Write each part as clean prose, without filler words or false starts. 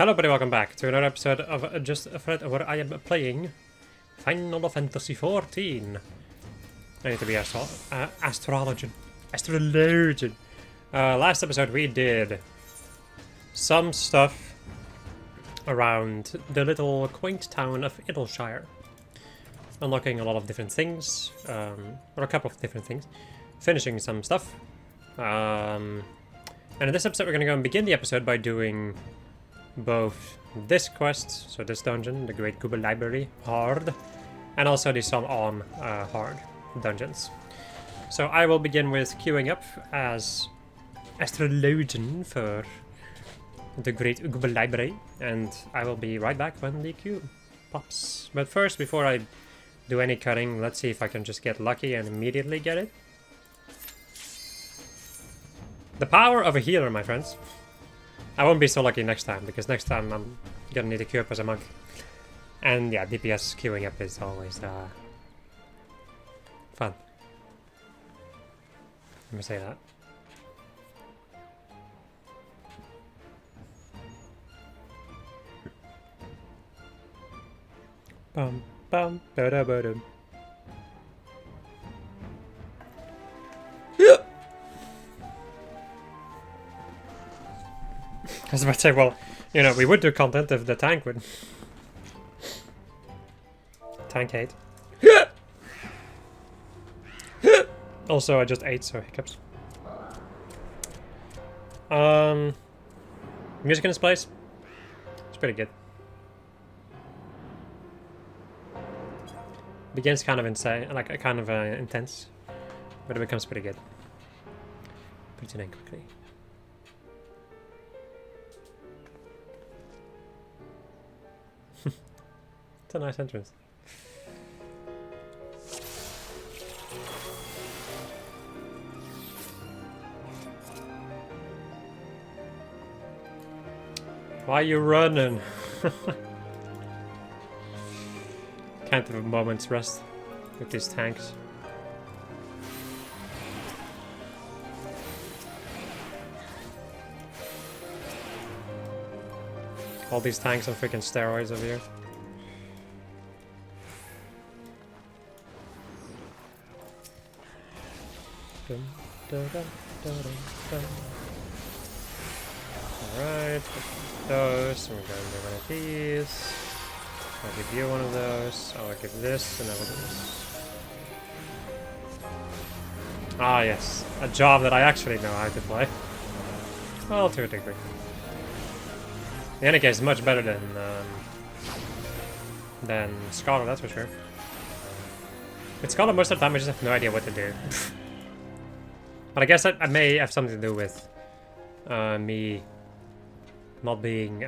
Hello everybody, welcome back to another episode of Just a Thread where I am playing Final Fantasy XIV. I need to be astrologian. Last episode we did some stuff around the little quaint town of Idleshire. Unlocking a lot of different things, or a couple of different things. Finishing some stuff. And in this episode we're going to go and begin the episode by doing both this quest, so this dungeon, the Great Goober Library, hard, and also the Some On hard dungeons. So I will begin with queuing up as astrologian for the Great Goober Library, and I will be right back when the queue pops. But first, before I do any cutting, let's see if I can just get lucky and immediately get it. The power of a healer, my friends. I won't be so lucky next time, because next time I'm gonna need to queue up as a monk. And yeah, DPS queuing up is always fun. Let me say that. Bum bum ba da ba dum. I was about to say, well, you know, we would do content if the tank would. Tank hate. Also, I just ate, so hiccups. Music in this place? It's pretty good. Begins kind of insane, like kind of intense, but it becomes pretty good. Pretty dang quickly. It's a nice entrance. Why are you running? Can't have a moment's rest with these tanks. All these tanks on freaking steroids over here. Alright, those, and we're going to do one of these. I'll give you one of those, I'll give this, and I will do this. Ah yes, a job that I actually know how to play. Well, to a degree. The Enix is much better than Scholar, that's for sure. With Scholar, most of the time I just have no idea what to do. But I guess that may have something to do with me not being...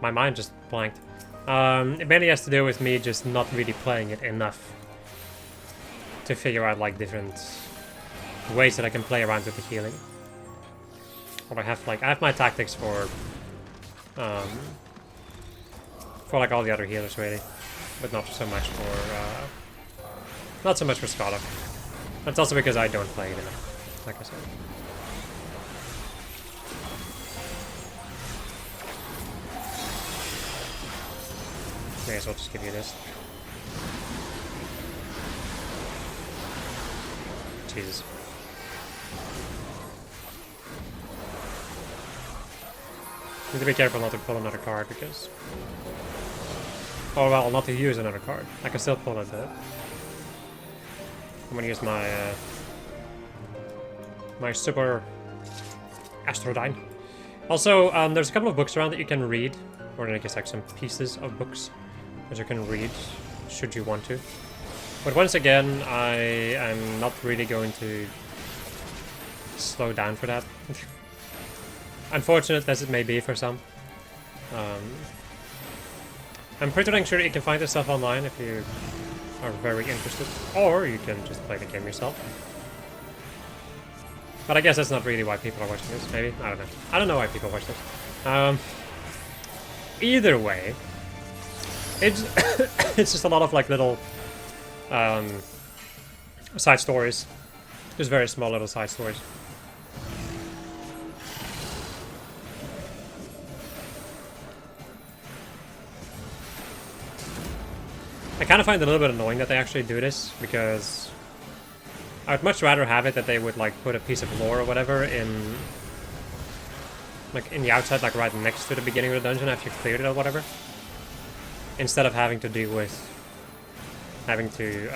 my mind just blanked. It mainly has to do with me just not really playing it enough to figure out like different ways that I can play around with the healing. Or I have my tactics for like all the other healers really, but not so much for Scholar. That's also because I don't play it enough, like I said. May as well just give you this. Jesus. Need to be careful not to pull another card because... Oh well, not to use another card. I can still pull it though. I'm gonna use my my super Astrodyne. Also, there's a couple of books around that you can read, or I guess like some pieces of books that you can read, should you want to. But once again, I am not really going to slow down for that. Unfortunate as it may be for some. I'm pretty dang sure you can find this stuff online if you are very interested, or you can just play the game yourself. But I guess that's not really why people are watching this, maybe? I don't know. I don't know why people watch this. Either way, it's it's just a lot of like little side stories. Just very small little side stories. I kind of find it a little bit annoying that they actually do this, because I would much rather have it that they would like put a piece of lore or whatever in like in the outside, like right next to the beginning of the dungeon after you cleared it or whatever, instead of having to deal with having to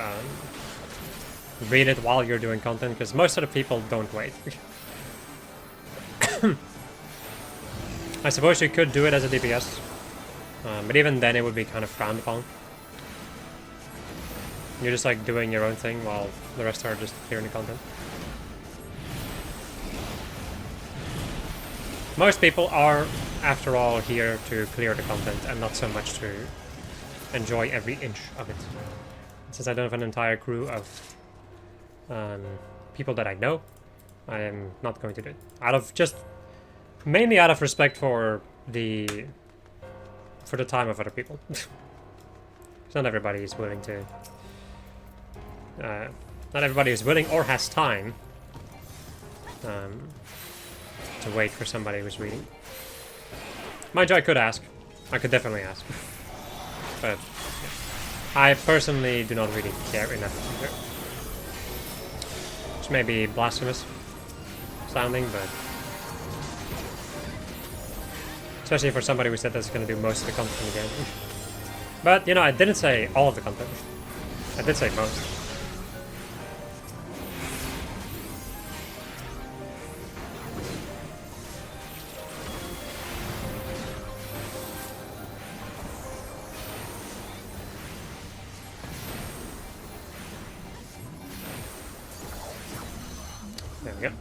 read it while you're doing content, because most of the people don't wait. I suppose you could do it as a DPS, but even then it would be kind of frowned upon. You're just like doing your own thing while the rest are just clearing the content. Most people are, after all, here to clear the content and not so much to enjoy every inch of it. Since I don't have an entire crew of people that I know, I am not going to do it. Mainly out of respect for the time of other people. Not everybody is willing to. Not everybody is willing or has time to wait for somebody who's reading. Mind you, I could ask. I could definitely ask. But I personally do not really care enough either. Which may be blasphemous sounding, but especially for somebody who said that's going to do most of the content in the game. But, you know, I didn't say all of the content. I did say most. There we go.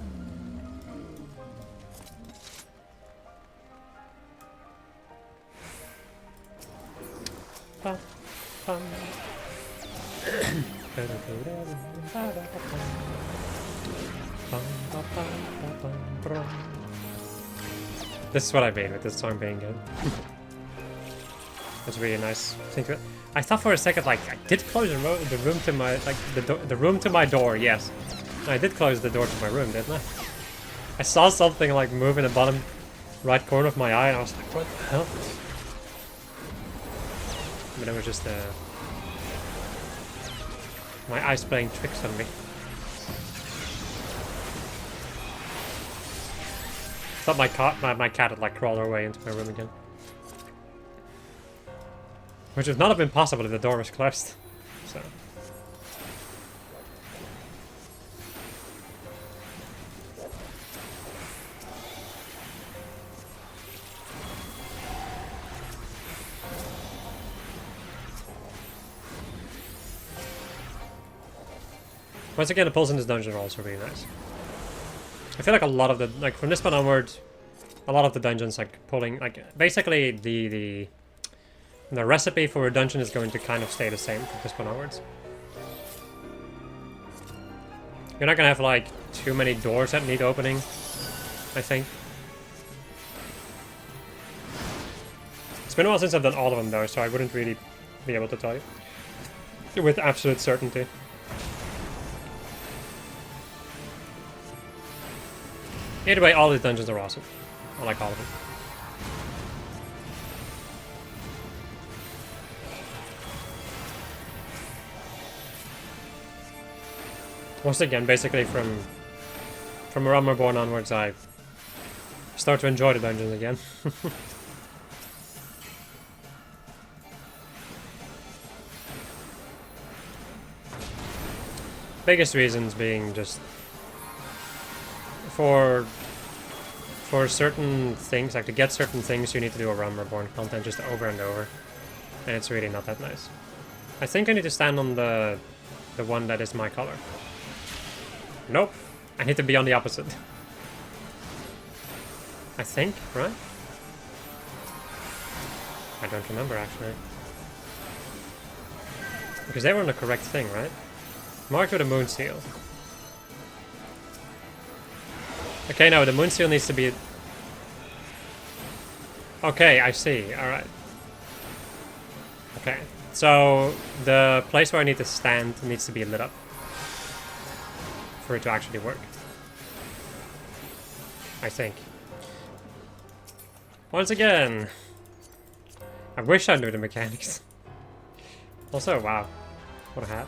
This is what I mean with this song being good. It's really nice. Think of it. I thought for a second, like, I did close the room to my, like, the room to my door, yes. I did close the door to my room, didn't I? I saw something, like, move in the bottom right corner of my eye, and I was like, what the hell? But it was just, my eyes playing tricks on me. Thought my cat had, like, crawled her way into my room again. Which would not have been possible if the door was closed. So. Once again, the pulls in this dungeon are also really nice. I feel like a lot of the, like, from this point onward, a lot of the dungeons, like, pulling, like, basically the recipe for a dungeon is going to kind of stay the same from this point onwards. You're not gonna have, like, too many doors that need opening, I think. It's been a while since I've done all of them, though, so I wouldn't really be able to tell you with absolute certainty. Either way, all these dungeons are awesome. I like all of them. Once again, basically from Realm Reborn onwards, I start to enjoy the dungeons again. Biggest reasons being just for certain things, like to get certain things, you need to do a Realm Reborn content just over and over, and it's really not that nice. I think I need to stand on the one that is my color. Nope, I need to be on the opposite. I think, right? I don't remember actually. Because they were on the correct thing, right? Marked with a moon seal. Okay, no, the moon seal needs to be... Okay, I see, alright. Okay, so the place where I need to stand needs to be lit up for it to actually work. I think. Once again, I wish I knew the mechanics. Also, wow. What a hat.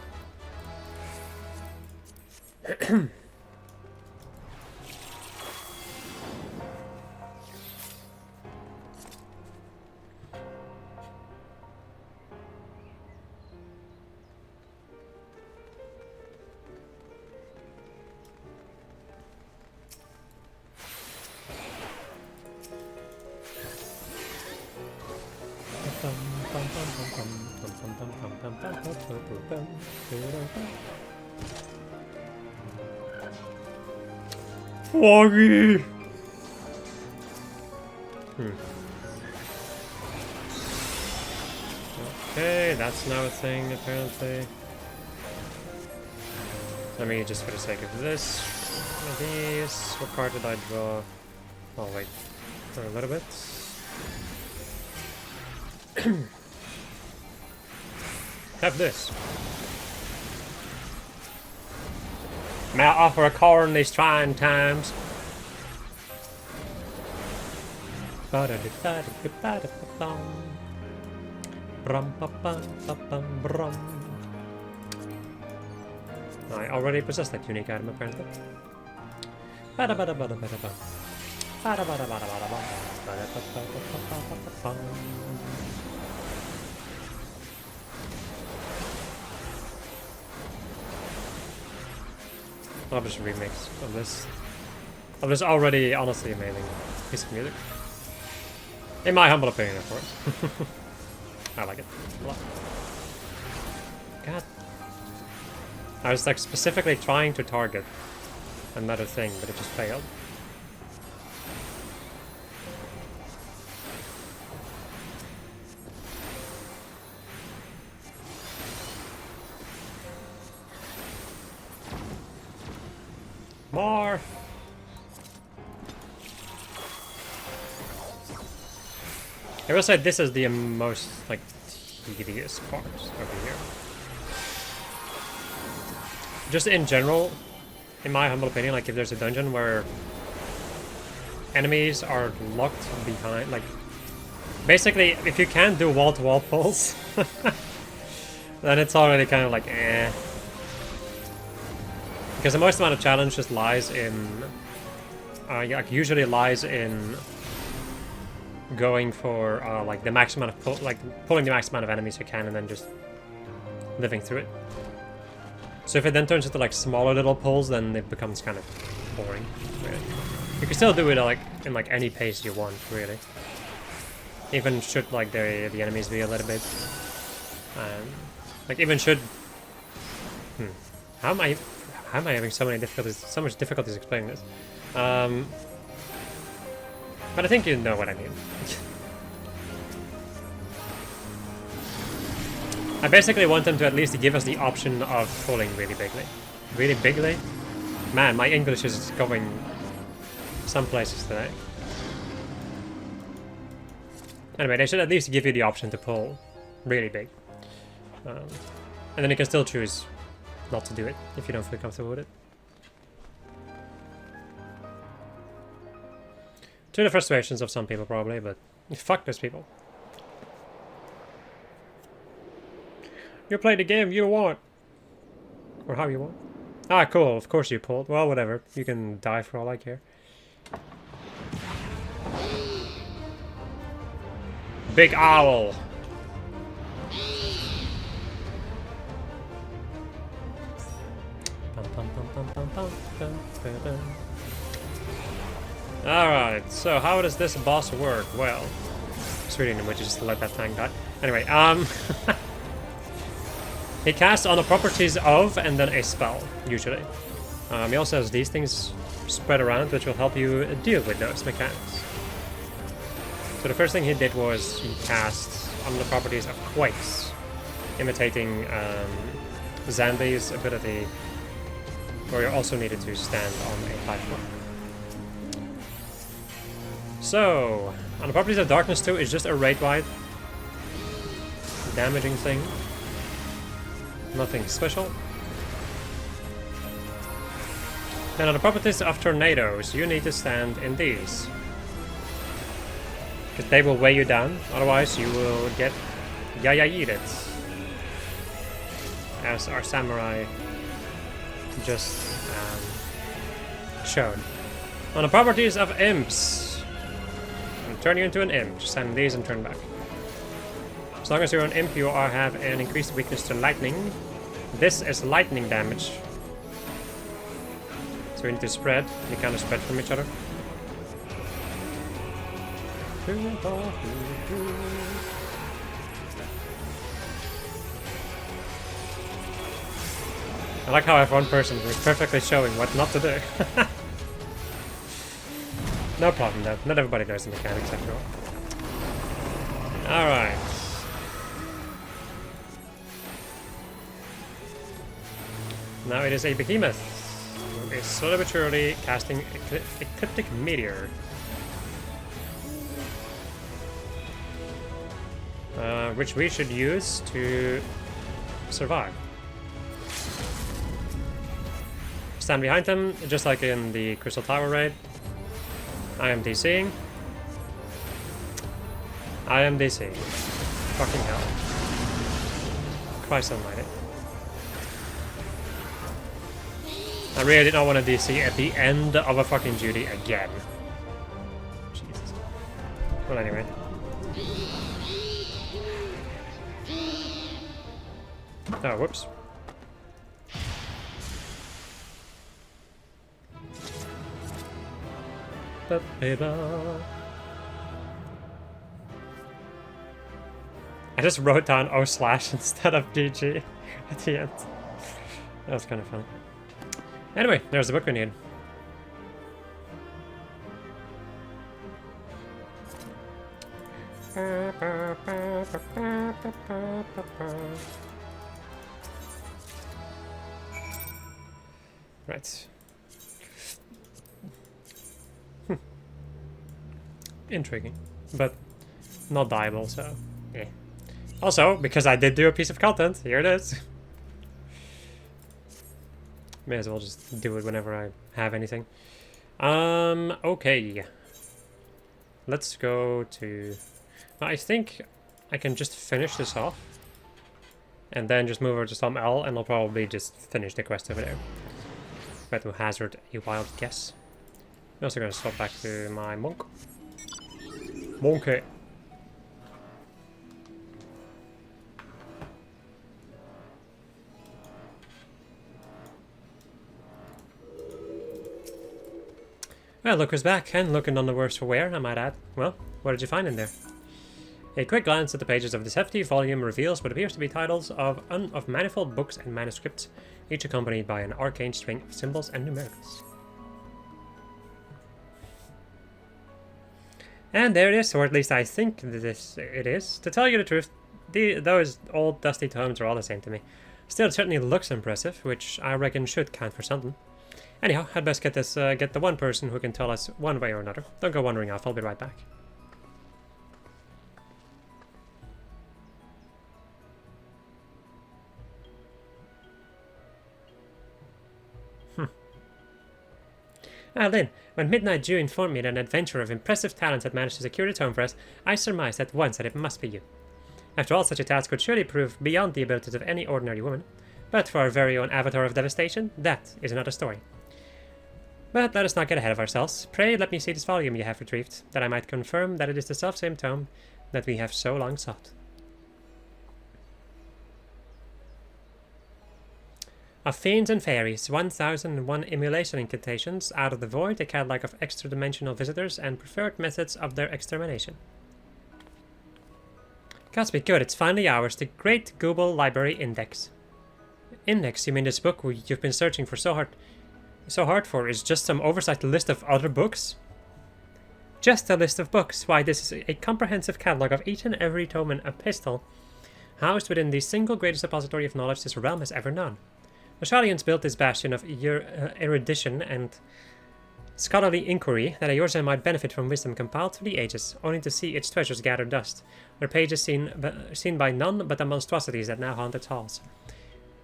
Foggy! Okay, that's now a thing, apparently. Let me, just for the sake of this, one of these. What card did I draw? I'll wait for a little bit. Have this. May I offer a car in these trying times? I already possess that unique item, apparently. I'll just remix of this already honestly amazing piece of music. In my humble opinion, of course. I like it a lot. God. I was like specifically trying to target another thing, but it just failed. More! I will say this is the most, like, tedious part over here. Just in general, in my humble opinion, like, if there's a dungeon where enemies are locked behind, like, basically, if you can't do wall-to-wall pulls, then it's already kind of like, eh. Because the most amount of challenge just lies in, usually lies in going for like the max amount of pulling the max amount of enemies you can, and then just living through it. So if it then turns into like smaller little pulls, then it becomes kind of boring. Really. You can still do it like in like any pace you want, really. Even should like the enemies be a little bit, like even should. How am I having so much difficulties explaining this? But I think you know what I mean. I basically want them to at least give us the option of pulling really bigly. Really bigly? Man, my English is going some places today. Anyway, they should at least give you the option to pull really big. And then you can still choose not to do it if you don't feel comfortable with it. To the frustrations of some people, probably, but fuck those people. You play the game you want. Or how you want. Ah, cool. Of course you pulled. Well, whatever. You can die for all I care. Big owl. Alright, so how does this boss work? Well, it's really annoying just to let that tank die. Anyway, he casts on the properties of and then a spell, usually. He also has these things spread around, which will help you deal with those mechanics. So the first thing he did was he cast on the properties of quakes, imitating Zandy's ability, where you also needed to stand on a platform. So, on the properties of darkness 2, it's just a raid-wide damaging thing. Nothing special. Then on the properties of tornadoes, you need to stand in these. Because they will weigh you down, otherwise you will get yaya-eat it. as our samurai just showed. On the properties of imps. Turn you into an imp. Just send these and turn back. As long as you're an imp, you have an increased weakness to lightning. This is lightning damage. So we need to spread. We kind of spread from each other. I like how I have one person who's perfectly showing what not to do. No problem though. Not everybody knows the mechanics after all. Alright. Now it is a behemoth, who is slowly but surely casting Ecliptic Meteor. Which we should use to survive. Stand behind him, just like in the Crystal Tower raid. I am DCing. I am DCing. Fucking hell. Christ almighty. I really did not want to DC at the end of a fucking duty again. Jesus. Well, anyway. Oh, whoops. I just wrote down O/ instead of GG at the end. That was kind of fun. Anyway, there's the book we need. Right. Intriguing, but not diable, so eh. Also, because I did do a piece of content, here it is. May as well just do it whenever I have anything. Okay. Let's go to... I think I can just finish this off. And then just move over to some L, and I'll probably just finish the quest over there. Try to hazard a wild guess. I'm also going to swap back to my monk. Monkey. Well, look who's back, and looking none the worse for wear, I might add. Well, what did you find in there? A quick glance at the pages of this hefty volume reveals what appears to be titles of manifold books and manuscripts, each accompanied by an arcane string of symbols and numerals. And there it is, or at least I think it is. To tell you the truth, those old dusty tomes are all the same to me. Still, it certainly looks impressive, which I reckon should count for something. Anyhow, I'd best get the one person who can tell us one way or another. Don't go wandering off, I'll be right back. Ah, Lynn, when Midnight Dew informed me that an adventurer of impressive talents had managed to secure the tome for us, I surmised at once that it must be you. After all, such a task would surely prove beyond the abilities of any ordinary woman. But for our very own Avatar of Devastation, that is another story. But let us not get ahead of ourselves. Pray let me see this volume you have retrieved, that I might confirm that it is the selfsame tome that we have so long sought. Of fiends and fairies, 1001 emulation incantations, out of the void, a catalog of extra-dimensional visitors, and preferred methods of their extermination. Godspeed, good, it's finally ours, the Great Google Library Index. Index? You mean this book you've been searching for so hard for is just some oversized list of other books? Just a list of books. Why, this is a comprehensive catalog of each and every tome and epistle, housed within the single greatest repository of knowledge this realm has ever known. The Shalians built this bastion of erudition and scholarly inquiry that a Yorzen might benefit from wisdom compiled through the ages, only to see its treasures gather dust, their pages seen by none but the monstrosities that now haunt its halls.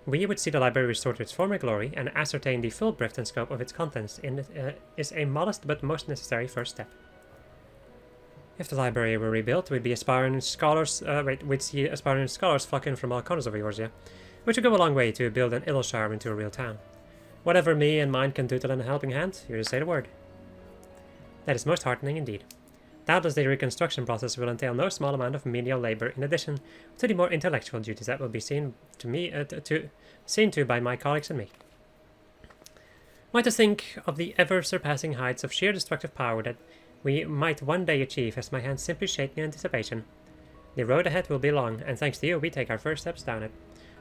We would see the library restored to its former glory, and ascertain the full breadth and scope of its contents is a modest but most necessary first step. If the library were rebuilt, we'd see aspiring scholars flocking from all corners of Eorzea. which would go a long way to build an Ilshire into a real town. Whatever me and mine can do to lend a helping hand, you just say the word. That is most heartening indeed. Doubtless the reconstruction process will entail no small amount of menial labor in addition to the more intellectual duties that will be seen to by my colleagues and me. Why to think of the ever-surpassing heights of sheer destructive power that we might one day achieve as my hands simply shake in anticipation. The road ahead will be long, and thanks to you we take our first steps down it.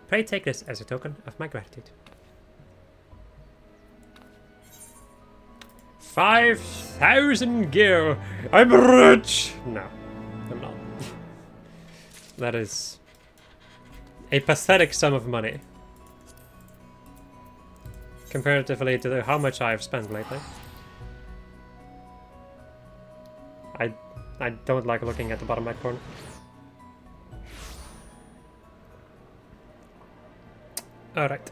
Pray take this as a token of my gratitude. 5,000 gil! I'm rich! No, I'm not. That is a pathetic sum of money. Comparatively to how much I've spent lately. I don't like looking at the bottom right corner. Alright.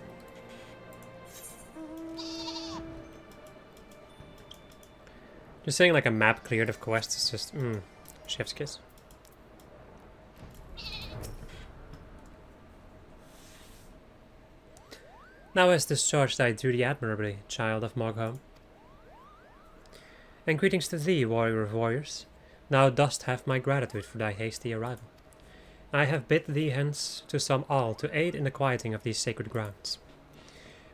Just saying like a map cleared of quests is just, chef's kiss. Thou hast discharged thy duty admirably, child of Mogholm. And greetings to thee, warrior of warriors. Thou dost have my gratitude for thy hasty arrival. I have bid thee hence to some all to aid in the quieting of these sacred grounds.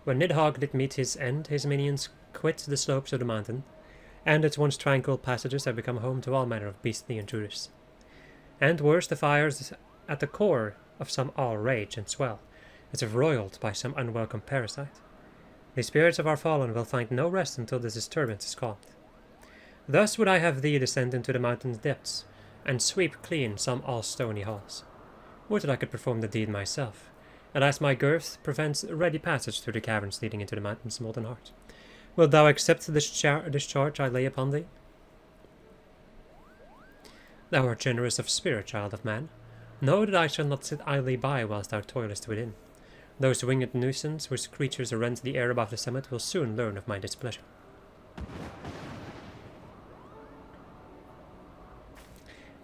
When Nidhogg did meet his end, his minions quit the slopes of the mountain, and its once tranquil passages have become home to all manner of beastly intruders. And worse, the fires at the core of some all rage and swell, as if roiled by some unwelcome parasite. The spirits of our fallen will find no rest until this disturbance is calmed. Thus would I have thee descend into the mountain's depths, and sweep clean some all stony halls. Would that I could perform the deed myself, and as my girth prevents ready passage through the caverns leading into the mountain's molten heart. Wilt thou accept this charge I lay upon thee? Thou art generous of spirit, child of man. Know that I shall not sit idly by whilst thou toilest within. Those winged nuisance whose creatures rend the air above the summit will soon learn of my displeasure.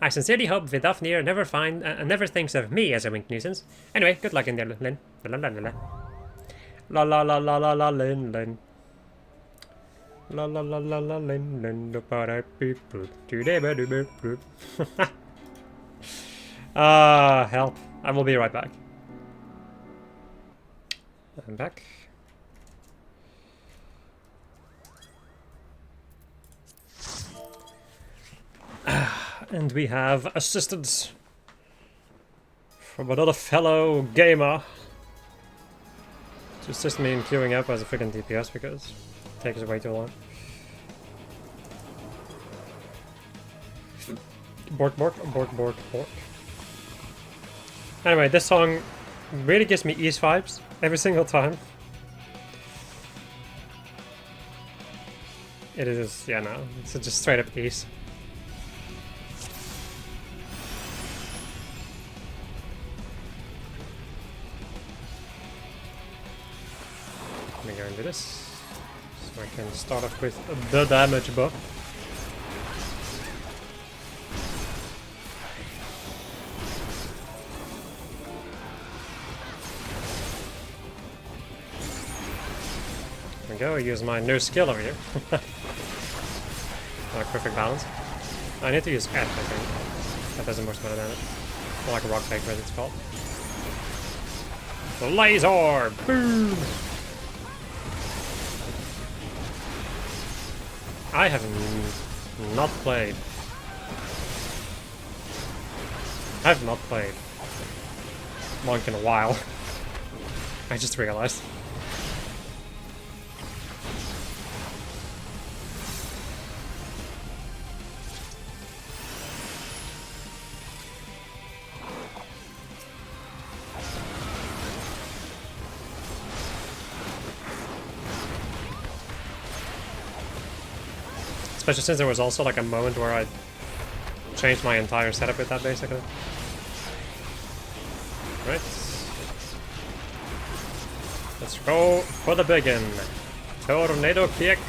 I sincerely hope Vidofnir never thinks of me as a winged nuisance. Anyway, good luck in there, Lin. La la la la. La la la la la la Lin Lin. La la la la la Lin Lin. Help. I will be right back. I'm back. And we have assistance from another fellow gamer to assist me in queuing up as a freaking DPS because it takes way too long. Bork, bork, bork, bork, bork. Anyway, this song really gives me East vibes every single time. It is, yeah, no, it's just straight up East. Let me go into this, so I can start off with the damage buff. There we go, I use my new skill over here. Like perfect balance. I need to use F, I think. That does the most amount of damage. Or like a rock paper as it's called. The laser! Boom! I have not played. I have not played Monk in a while. I just realized. Especially since there was also like a moment where I changed my entire setup with that basically. Right. Let's go for the big one. Tornado kick.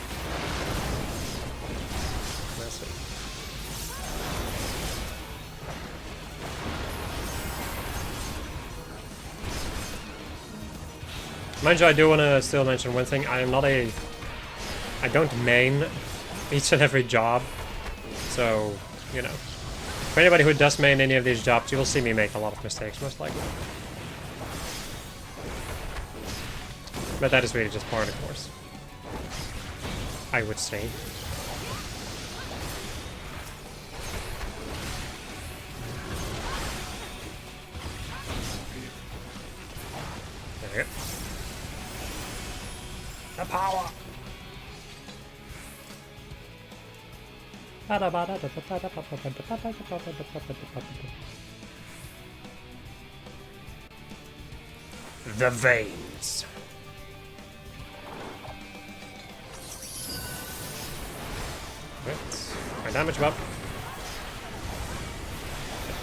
That's it. Mind you, I do want to still mention one thing. I don't main each and every job. So, you know. For anybody who does main any of these jobs, you will see me make a lot of mistakes, most likely. But that is really just part of the course. I would say. There we go. The power! The veins. Right. My damage buff.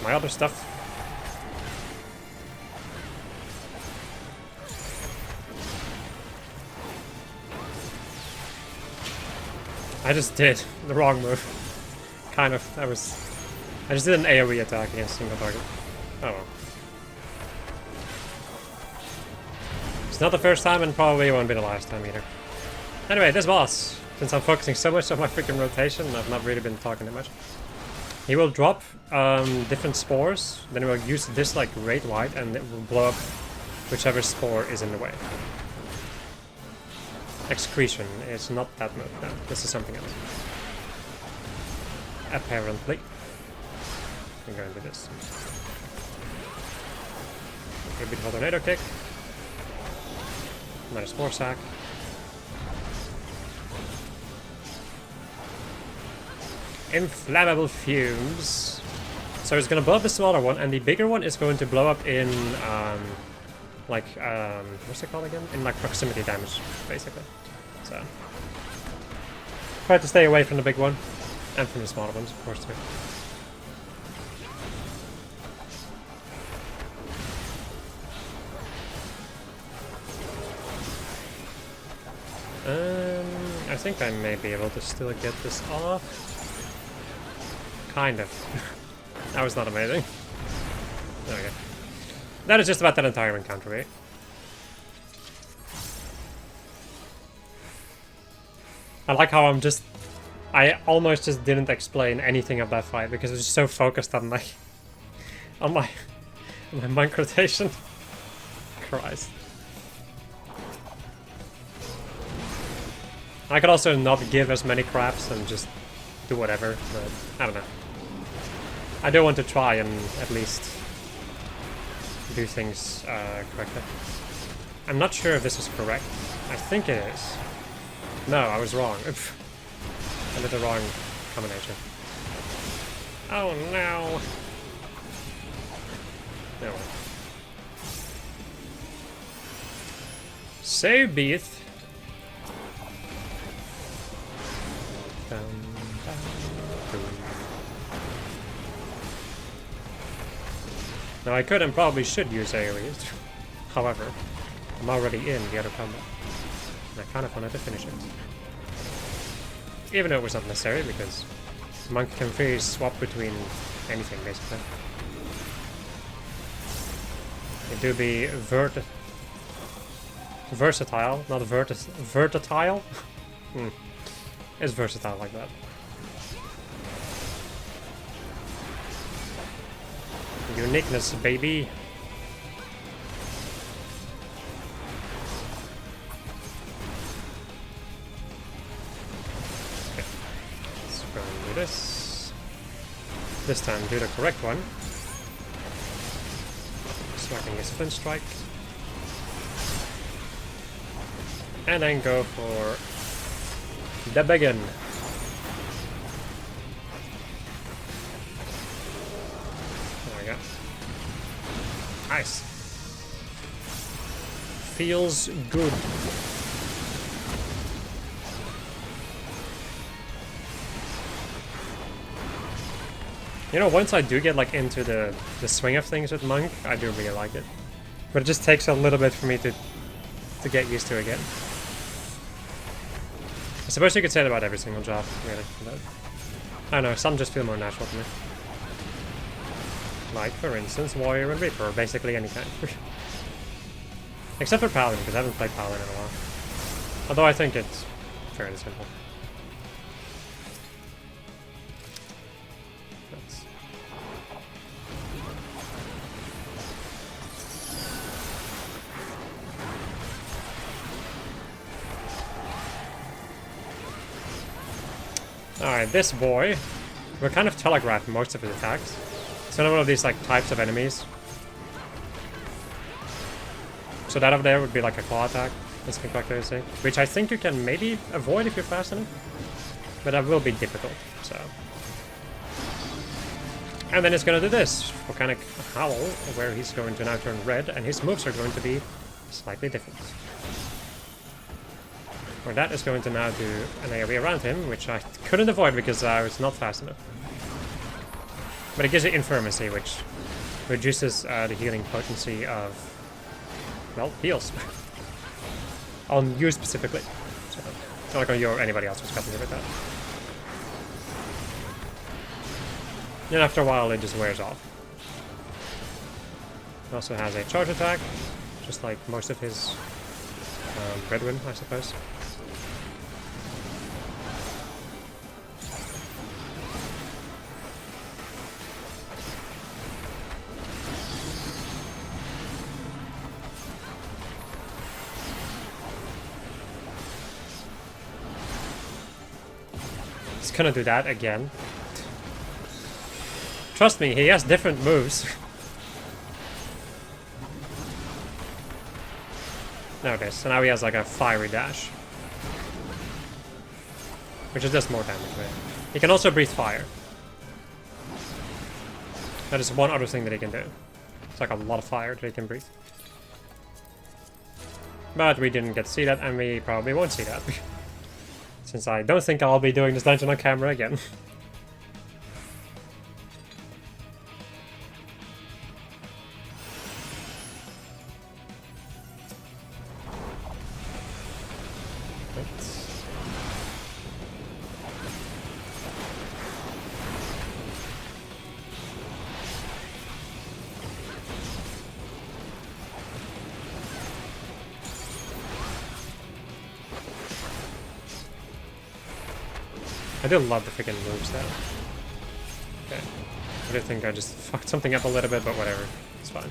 My other stuff. I just did the wrong move. Kind of. I just did an AoE attack against a single target. Oh well. It's not the first time and probably won't be the last time either. Anyway, this boss. Since I'm focusing so much on my freaking rotation, I've not really been talking that much. He will drop different spores, then we'll use this like rate wide and it will blow up whichever spore is in the way. Excretion is not that move, no, this is something else. Apparently. I'm going to do this. A bit of a tornado kick. Another spore sack. Inflammable fumes. So it's gonna blow up the smaller one, and the bigger one is going to blow up in, what's it called again? In like proximity damage, basically. So try to stay away from the big one, and from the smaller ones, of course, too. I think I may be able to still get this off. Kind of. That was not amazing. There we go. That is just about that entire encounter, right? I like how I almost just didn't explain anything of that fight because I was just so focused on my monk rotation. Christ. I could also not give as many craps and just do whatever, but I don't know. I do want to try and at least do things correctly. I'm not sure if this is correct. I think it is. No, I was wrong. I did the wrong combination. Oh no! No. So be it. Now I could and probably should use AoEs. However, I'm already in the other combat. And I kind of wanted to finish it. Even though it was not necessary, because Monk can freely swap between anything, basically. It do be versatile, not vertile? It's versatile like that. Uniqueness, baby. Okay. Let's go and do this. This time do the correct one. So I can use Flint Strike. And then go for the begin. Nice. Feels good. You know, once I do get like into the swing of things with Monk, I do really like it. But it just takes a little bit for me to get used to it again. I suppose you could say that about every single job, really. But I don't know, some just feel more natural to me. Like, for instance, Warrior and Reaper, or basically any kind. Except for Paladin, because I haven't played Paladin in a while. Although I think it's fairly simple. That's... Alright, this boy, we're kind of telegraphed most of his attacks. It's another one of these like types of enemies. So that over there would be like a claw attack, as I can correctly say, which I think you can maybe avoid if you're fast enough, but that will be difficult. So, and then it's gonna do this volcanic howl, where he's going to now turn red, and his moves are going to be slightly different. Or that is going to now do an AoE around him, which I couldn't avoid because I was not fast enough. But it gives you Infirmacy, which reduces the healing potency of, well, heals. On you specifically. So, not like on you or anybody else who's cutting it with that. Then after a while it just wears off. He also has a charge attack, just like most of his Breadwin, I suppose. He's gonna do that again. Trust me, he has different moves. There it is. So now he has like a fiery dash, which is just more damage. Right? He can also breathe fire. That is one other thing that he can do. It's like a lot of fire that he can breathe. But we didn't get to see that, and we probably won't see that. Since I don't think I'll be doing this dungeon on camera again. I do love the freaking moves though. Okay. I do think I just fucked something up a little bit, but whatever. It's fine.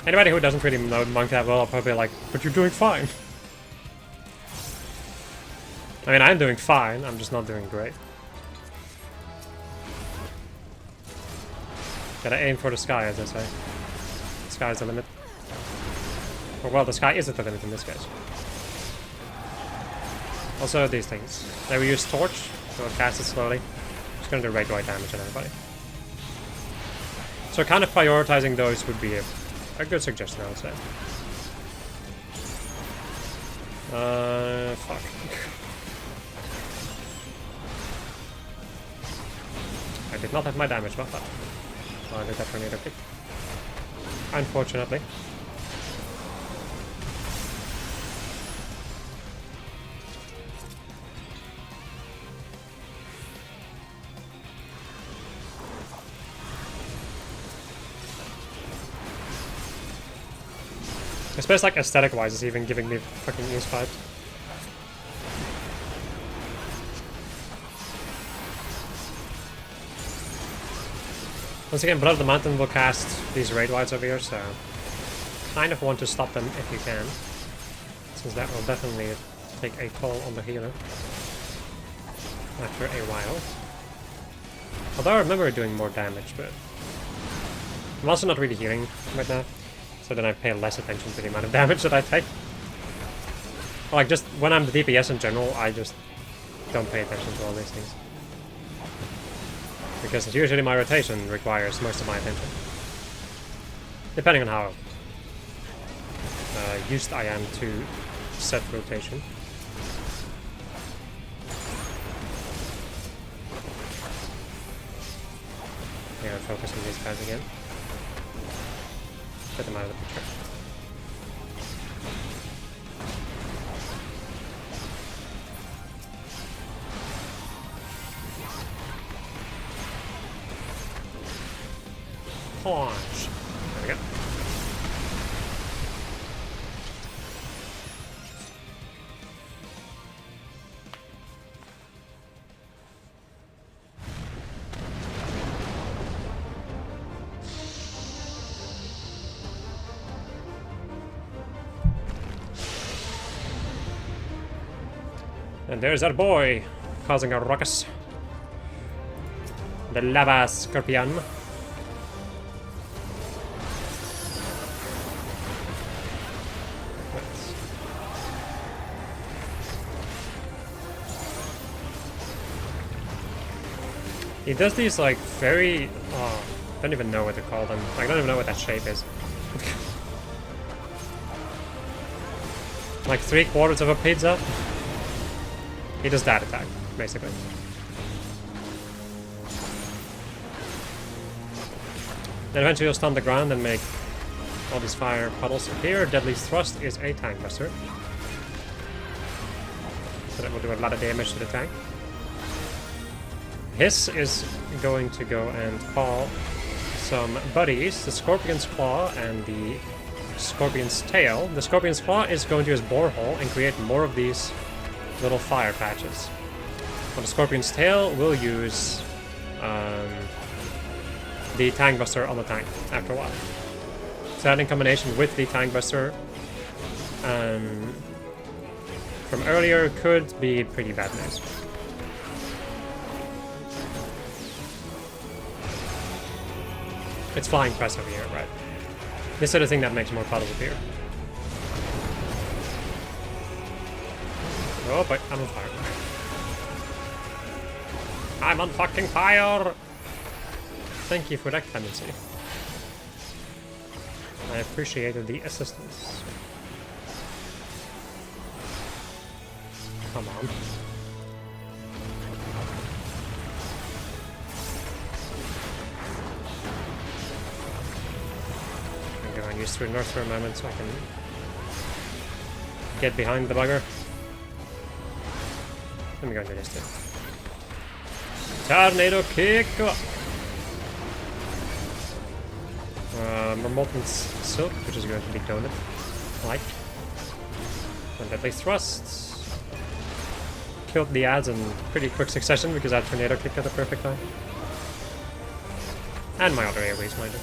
Anybody who doesn't really know Monk that well are probably like, but you're doing fine. I mean, I'm doing fine, I'm just not doing great. Gotta aim for the sky, as I say. Sky is the limit. Or well, the sky isn't the limit in this case. Also these things. Now we use Torch, so we'll cast it slowly. It's gonna do rate wide damage on everybody. So kind of prioritizing those would be a good suggestion, I would say. Fuck. I did not have my damage buff up. Oh, I did that tornado kick. Unfortunately. I suppose, like, aesthetic-wise, it's even giving me fucking East vibes. Once again, Blood of the Mountain will cast these raid wides over here, so kind of want to stop them if you can, since that will definitely take a toll on the healer after a while. Although I remember doing more damage, but I'm also not really healing right now, so then I pay less attention to the amount of damage that I take. Like, just when I'm the DPS in general, I just don't pay attention to all these things. Because usually my rotation requires most of my attention. Depending on how used I am to set rotation. Yeah, focus on these guys again. Get them out of the picture. punch. There we go. And there's our boy, causing a ruckus. The lava scorpion. He does these like very, I don't even know what to call them. I don't even know what that shape is. Like 3/4 of a pizza. He does that attack, basically. Then eventually he'll stun the ground and make all these fire puddles appear. Deadly Thrust is a tank buster. So that will do a lot of damage to the tank. Hiss is going to go and call some buddies, the Scorpion's Claw and the Scorpion's Tail. The Scorpion's Claw is going to use Borehole and create more of these little fire patches. But the Scorpion's Tail will use the Tank Buster on the tank after a while. So that in combination with the Tank Buster from earlier could be pretty bad news. It's flying press over here, right? This is the thing that makes more puddles appear. Oh, but I'm on fire. I'm on fucking fire! Thank you for that clemency. I appreciated the assistance. Come on. I'm going to use True North for a moment so I can get behind the bugger. Let me go and do this too. Tornado kick! More molten silk, which is going to be donut like. And Deadly Thrust. Killed the ads in pretty quick succession because I had Tornado kick at the perfect time. And my other AoEs, mind you.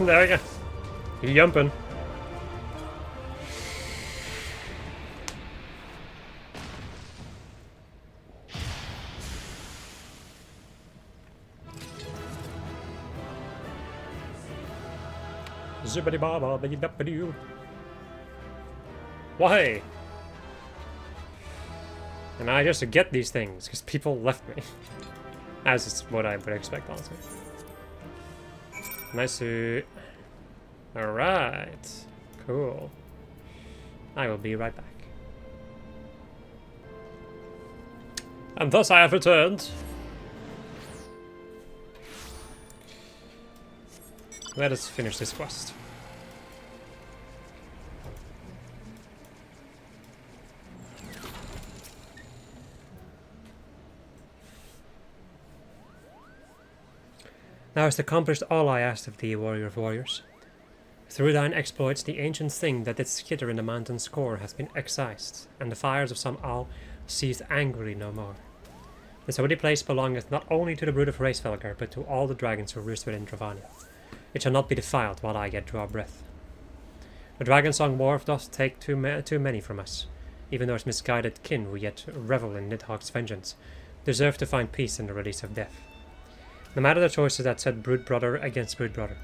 There we go. You jumping. Zibbity baba biddy duppity. Why? And I just get these things because people left me. As is what I would expect, honestly. Nice suit. Alright. Cool. I will be right back. And thus I have returned. Let us finish this quest. Thou hast accomplished all I asked of thee, warrior of warriors. Through thine exploits, the ancient thing that did skitter in the mountain's core has been excised, and the fires of some owl seethe angrily no more. This holy place belongeth not only to the brood of Hraesvelgr, but to all the dragons who roost within Dravania. It shall not be defiled while I yet draw breath. The dragon-song war doth take too many from us. Even those misguided kin who yet revel in Nidhogg's vengeance deserve to find peace in the release of death. No matter the choices that set brood brother against brood brother,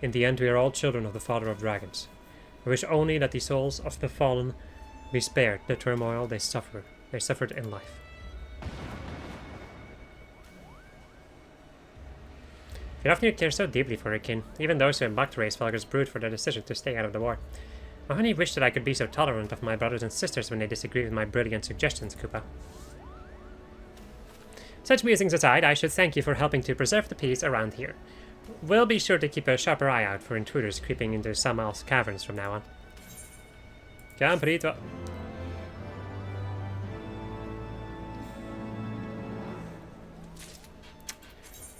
in the end we are all children of the Father of Dragons. I wish only that the souls of the fallen be spared the turmoil they suffered in life. You often care so deeply for your kin, even those who have mocked Hraesvelgr's brood for their decision to stay out of the war. I only wish that I could be so tolerant of my brothers and sisters when they disagree with my brilliant suggestions, Koopa. Such musings aside, I should thank you for helping to preserve the peace around here. We'll be sure to keep a sharper eye out for intruders creeping into Samal's caverns from now on. Camprito.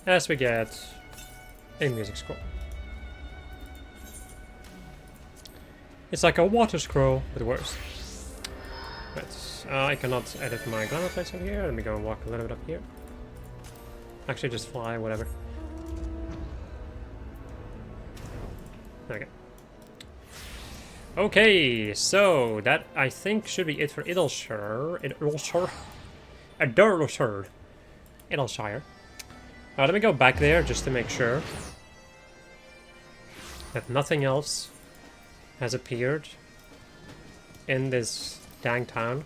As we get a music scroll. It's like a water scroll, but worse. Right, I cannot edit my glamour place over here. Let me go and walk a little bit up here. Actually, just fly, whatever. There we go. Okay, so that I think should be it for Idleshire. Idleshire. Let me go back there just to make sure that nothing else has appeared in this dang town.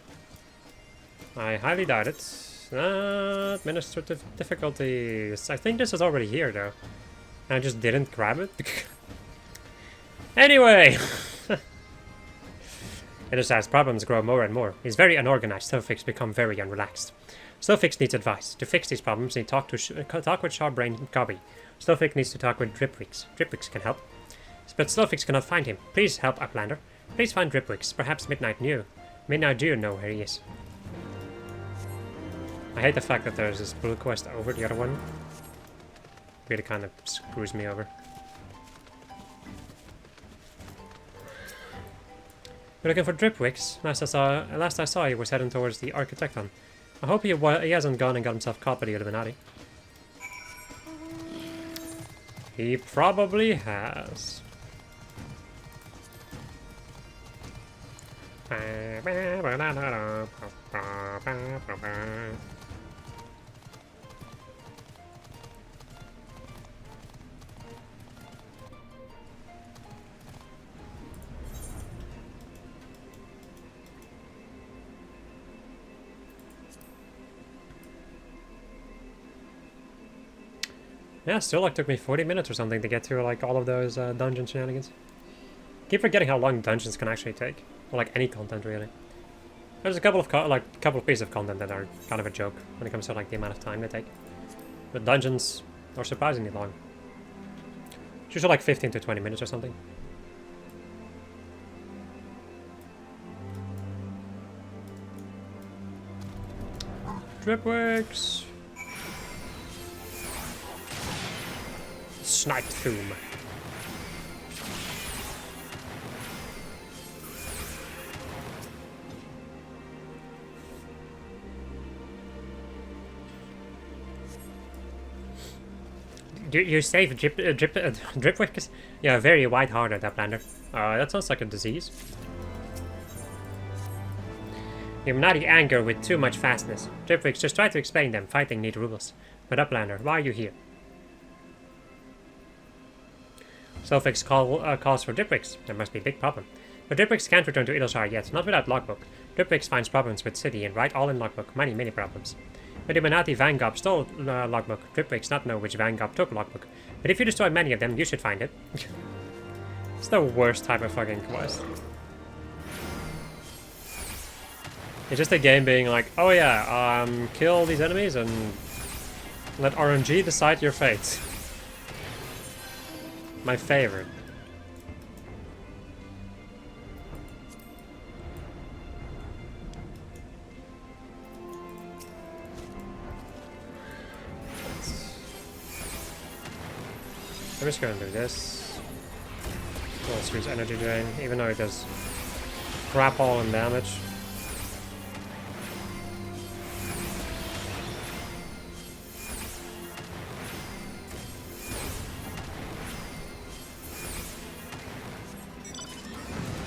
I highly doubt it. Administrative difficulties. I think this is already here though. I just didn't grab it. Anyway! It just as problems grow more and more. He's very unorganized. Sulfix become very unrelaxed. Sulfix needs advice. To fix these problems, he talk with Sharp-brained Gobby. Sulfix needs to talk with Dripwix. Dripwix can help. But Sulfix cannot find him. Please help, Uplander. Please find Dripwix. Perhaps Midnight do know where he is. I hate the fact that there's this blue quest over the other one. Really kind of screws me over. We're looking for Dripwix. Last I saw he was heading towards the Architecton. I hope he hasn't gone and got himself caught by the Illuminati. He probably has. Yeah, still like took me 40 minutes or something to get through like all of those dungeon shenanigans. Keep forgetting how long dungeons can actually take, or like any content really. There's a couple of pieces of content that are kind of a joke when it comes to like the amount of time they take. But dungeons are surprisingly long. It's usually like 15 to 20 minutes or something. Dripwix. Snipe through. You save Dripwix? Yeah, very wide-hearted, Uplander. That sounds like a disease. Illuminati anger with too much fastness. Dripwix, just try to explain them. Fighting need rules. But Uplander, why are you here? Sulfix calls for Dripwix. There must be a big problem. But Dripwix can't return to Idleshire yet, not without logbook. Dripwix finds problems with city and write all in logbook. Many problems. But Illuminati Vanguard stole logbook. Dripwix not know which Vanguard took logbook. But if you destroy many of them, you should find it. It's the worst type of fucking quest. It's just a game being like, oh yeah, kill these enemies and let RNG decide your fate. My favorite. I'm just gonna do this. Let's use energy drain, even though it does crap all in damage.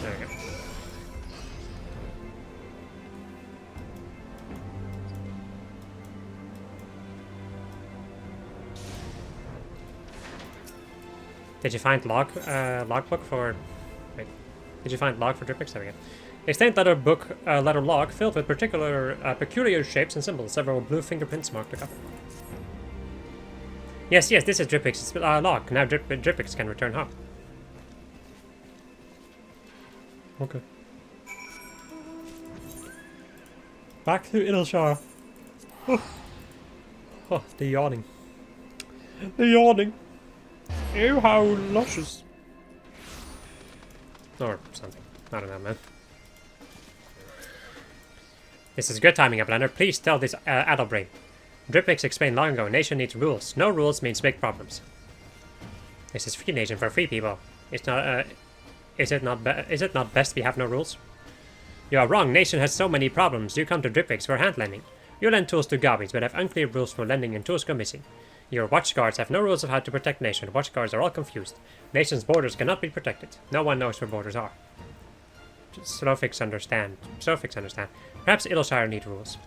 There we go. Did you find logbook for... Wait. Did you find log for Dripwix? There we go. A stained letter book, letter log filled with peculiar shapes and symbols. Several blue fingerprints marked the cover. Yes, this is Dripwix's log. Now Dripwix can return home. Okay. Back to Idleshire. Oh, the yawning. The yawning. Ew, how luscious. Or something. I don't know, man. This is good timing, Uplander. Please tell this adult brain. Dripix explained long ago, nation needs rules. No rules means big problems. This is free nation for free people. It's not, is it not best we have no rules? You are wrong, nation has so many problems. You come to Dripix for hand lending. You lend tools to gobbies, but have unclear rules for lending and tools go missing. Your watchguards have no rules of how to protect nation. Watchguards are all confused. Nation's borders cannot be protected. No one knows where borders are. Slowfix understand. Perhaps Idleshire need rules.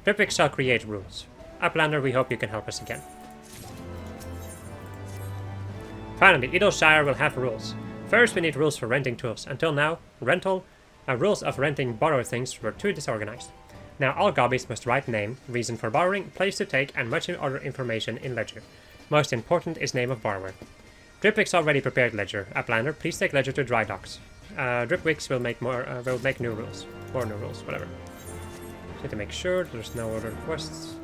Dripix shall create rules. Uplander, we hope you can help us again. Finally, Idleshire will have rules. First, we need rules for renting tools. Until now, rules of renting borrowed things were too disorganized. Now all gobbies must write name, reason for borrowing, place to take, and much other information in ledger. Most important is name of borrower. Dripwix already prepared ledger. Uplander, please take ledger to dry docks. Dripwix will make new rules. More new rules, whatever. Need to make sure there's no other quests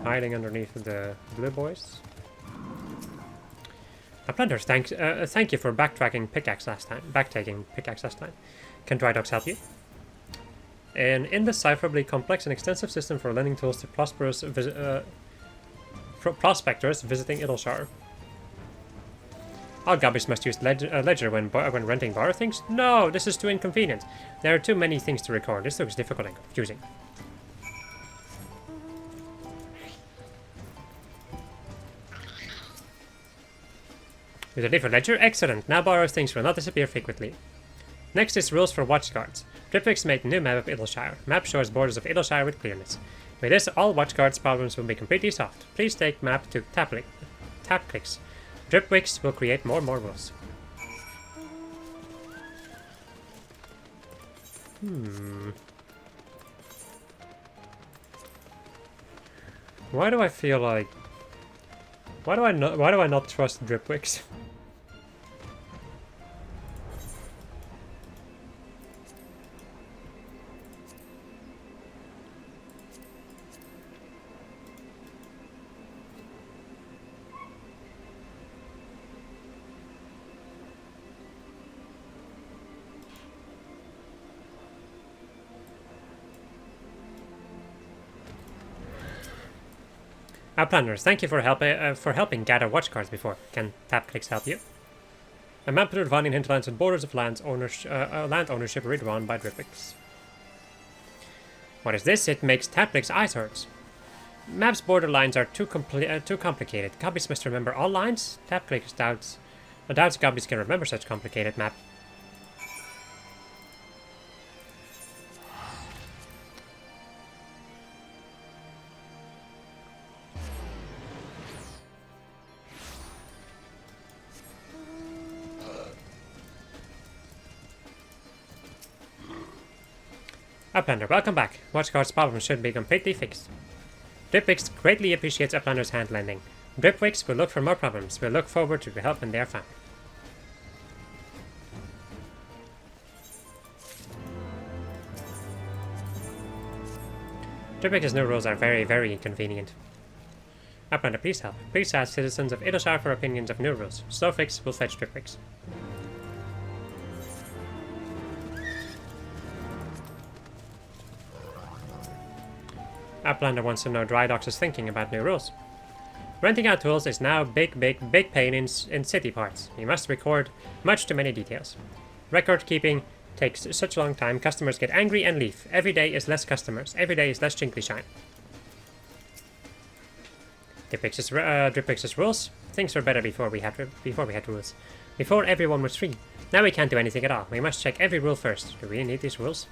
hiding underneath the blue boys. Uplander, thank you for backtaking pickaxe last time. Can dry docks help you? An indecipherably complex and extensive system for lending tools to prospectors visiting Idleshire. All gobbies must use ledger when renting borrow things? No, this is too inconvenient. There are too many things to record. This looks difficult and confusing. You deliver ledger? Excellent. Now borrow things will not disappear frequently. Next is rules for watchguards. Dripwix made a new map of Idleshire. Map shows borders of Idleshire with clearness. With this, all watchguards problems will be completely solved. Please take map to tap clicks. Dripwix will create more rules. Why do I feel like... Why do I not trust Dripwix? Planners, thank you for helping gather watchcards before. Can tap clicks help you? A map providing hinterlands and borders of land ownership redrawn by Dripwix. What is this? It makes Taplic's eyes hurt. Map's border lines are too complicated. Gobbies must remember all lines? Tapclicks doubts Gobbies can remember such complicated map. Uplander, welcome back. Watchguard's problem should be completely fixed. Dripwix greatly appreciates Uplander's hand lending. Dripwix will look for more problems. We'll look forward to the help when they are found. Dripwix's new rules are very, very inconvenient. Uplander, please help. Please ask citizens of Idleshire for opinions of new rules. Slowfix will fetch Dripwix. Uplander wants to know Dry Docks is thinking about new rules. Renting out tools is now big pain in city parts. You must record much too many details. Record keeping takes such a long time, customers get angry and leave. Every day is less customers. Every day is less Chinkly Shine. Dripwix's rules? Things were better before we had rules. Before everyone was free. Now we can't do anything at all. We must check every rule first. Do we really need these rules?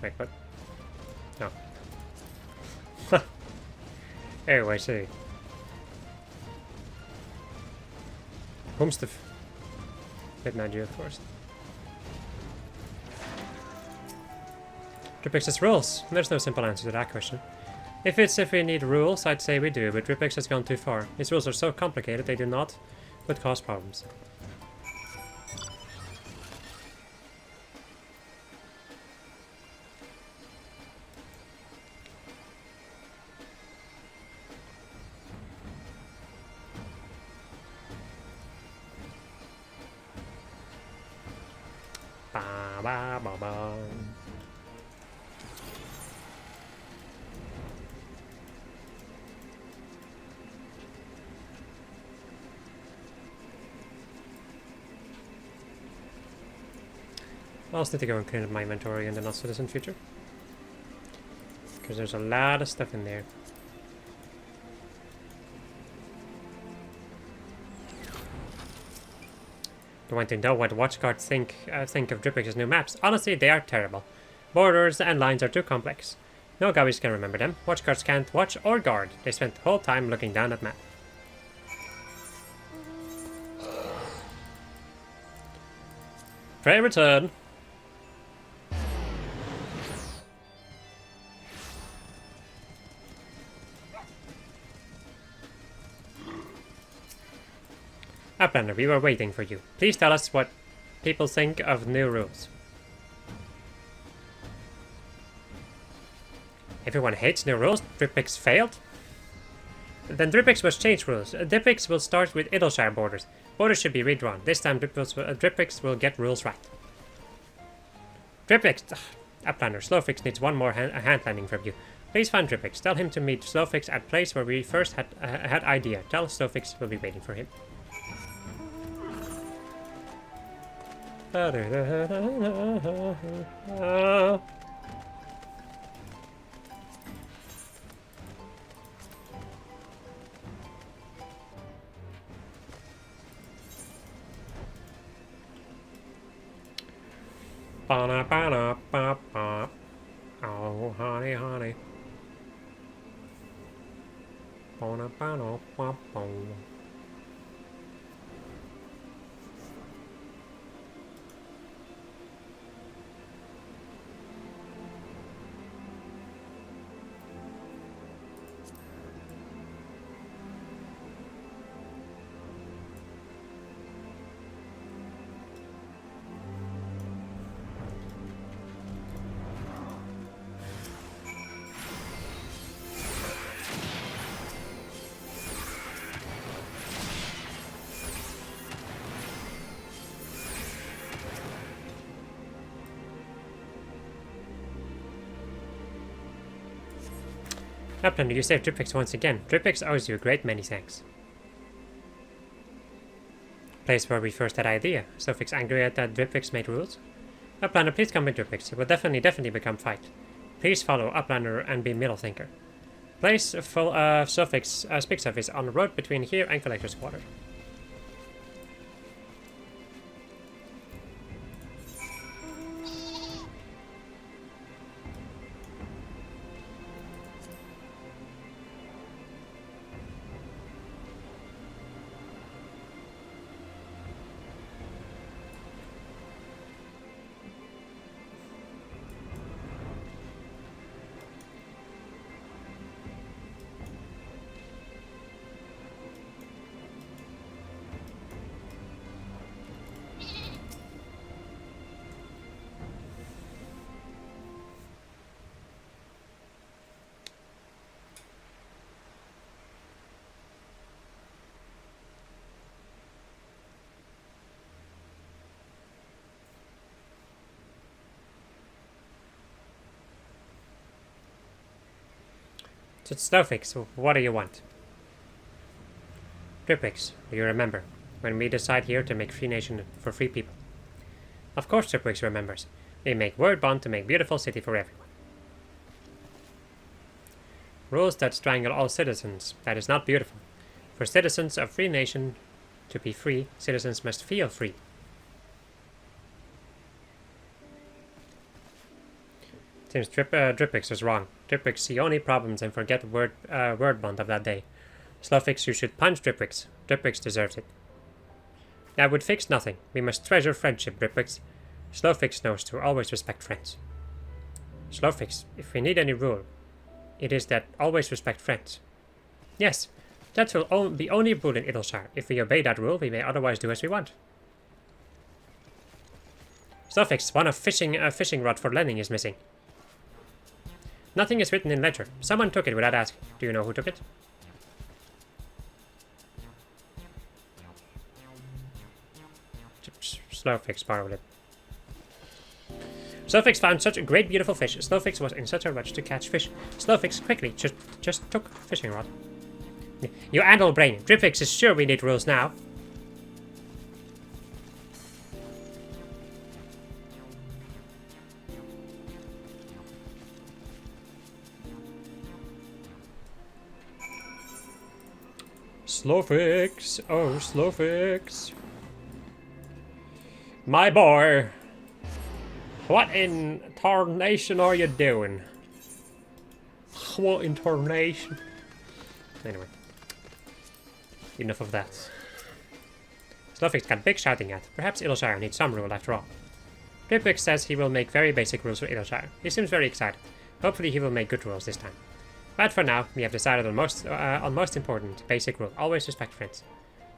Wait, what? No. Oh, I see. Homestead. Midnight you, of course. Dripwix's rules. There's no simple answer to that question. If we need rules, I'd say we do, but Dripwix has gone too far. His rules are so complicated they do not, but cause problems. ba ba ba. I also need to go and clean up my inventory in the not-citizen future. Because there's a lot of stuff in there. You want to know what watchguards think of Drippix's new maps? Honestly, they are terrible. Borders and lines are too complex. No gobbies can remember them. Watchguards can't watch or guard. They spend the whole time looking down at map. Pray return. Uplander, we were waiting for you. Please tell us what people think of new rules. Everyone hates new rules. Drippix failed? Then Drippix must change rules. Drippix will start with Idleshire borders. Borders should be redrawn. This time Drippix will get rules right. Drippix! Uplander, Slowfix needs one more hand landing from you. Please find Drippix. Tell him to meet Slowfix at place where we first had idea. Tell Slowfix we'll be waiting for him. Oh, honey, honey. Uplander, you saved Drippix once again. Drippix owes you a great many thanks. Place where we first had idea. Slowfix angry at that Drippix made rules. Uplander, please come with Drippix. It will definitely become fight. Please follow Uplander and be middle thinker. Place full of Slowfix speaks of is on the road between here and Collector's Quarter. So Slowfix, what do you want? Drippix, do you remember when we decide here to make Free Nation for free people? Of course Drippix remembers. We make word bond to make beautiful city for everyone. Rules that strangle all citizens. That is not beautiful. For citizens of Free Nation to be free, citizens must feel free. Seems Drippix is wrong. Drippix see only problems and forget word bond of that day. Slowfix, you should punch Drippix. Drippix deserves it. That would fix nothing. We must treasure friendship, Drippix. Slowfix knows to always respect friends. Slowfix, if we need any rule, it is that always respect friends. Yes, that will be only a rule in Idleshire. If we obey that rule, we may otherwise do as we want. Slowfix, one of fishing rod for landing is missing. Nothing is written in ledger. Someone took it without asking. Do you know who took it? Slowfix borrowed it. Slowfix found such a great, beautiful fish. Slowfix was in such a rush to catch fish. Slowfix quickly just took fishing rod. You adult brain. Dripfix is sure we need rules now. Slowfix. Oh, Slowfix. My boy. What in tarnation are you doing? What in tarnation? Anyway. Enough of that. Slowfix got big shouting at. Perhaps Idleshire needs some rule after all. Dripwix says he will make very basic rules for Idleshire. He seems very excited. Hopefully he will make good rules this time. But for now, we have decided on most important basic rule. Always respect friends.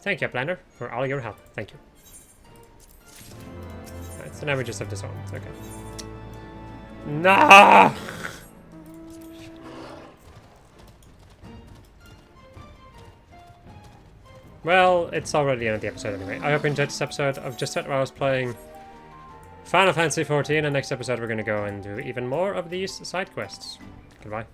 Thank you, Uplander, for all your help. Thank you. Alright, so now we just have this one. Okay. Nah! Well, it's already the end of the episode anyway. I hope you enjoyed this episode of Just Set where I was playing Final Fantasy XIV, and next episode we're going to go and do even more of these side quests. Goodbye.